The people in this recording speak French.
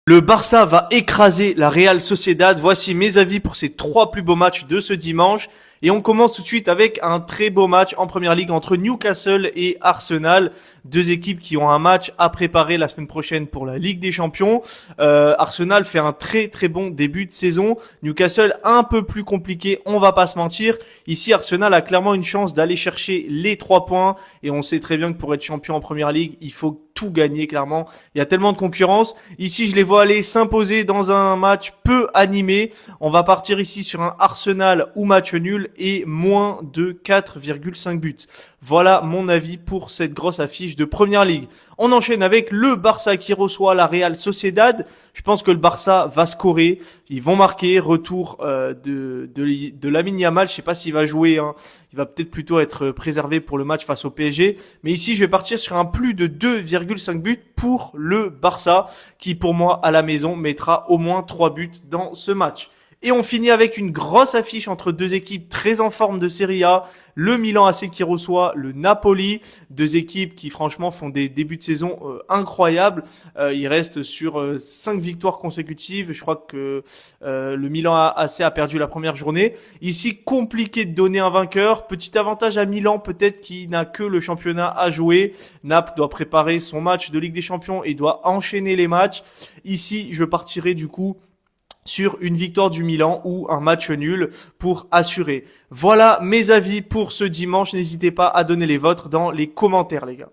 Le Barça va écraser la Real Sociedad. Voici mes avis pour ces 3 plus beaux matchs de ce dimanche. Et on commence tout de suite avec un très beau match en première ligue entre Newcastle et Arsenal. Deux équipes qui ont un match à préparer la semaine prochaine pour la Ligue des Champions. Arsenal fait un très très bon début de saison. Newcastle un peu plus compliqué, on va pas se mentir. Ici, Arsenal a clairement une chance d'aller chercher les 3 points. Et on sait très bien que pour être champion en première ligue, il faut tout gagner clairement. Il y a tellement de concurrence. Ici, je les vois aller s'imposer dans un match peu animé. On va partir ici sur un Arsenal ou match nul et moins de 4,5 buts. Voilà mon avis pour cette grosse affiche de première ligue. On enchaîne avec le Barça qui reçoit la Real Sociedad. Je pense que le Barça va scorer. Ils vont marquer. Retour de Lamine Yamal. Je sais pas s'il va jouer. Hein. Il va peut-être plutôt être préservé pour le match face au PSG. Mais ici, je vais partir sur un plus de 2,5 buts pour le Barça qui, pour moi, à la maison, mettra au moins 3 buts dans ce match. Et on finit avec une grosse affiche entre deux équipes très en forme de Serie A. Le Milan AC qui reçoit le Napoli. Deux équipes qui franchement font des débuts de saison incroyables. Ils restent sur 5 victoires consécutives. Je crois que le Milan AC a perdu la première journée. Ici, compliqué de donner un vainqueur. Petit avantage à Milan peut-être qui n'a que le championnat à jouer. Naples doit préparer son match de Ligue des Champions et doit enchaîner les matchs. Ici, je partirai du coup sur une victoire du Milan ou un match nul pour assurer. Voilà mes avis pour ce dimanche. N'hésitez pas à donner les vôtres dans les commentaires, les gars.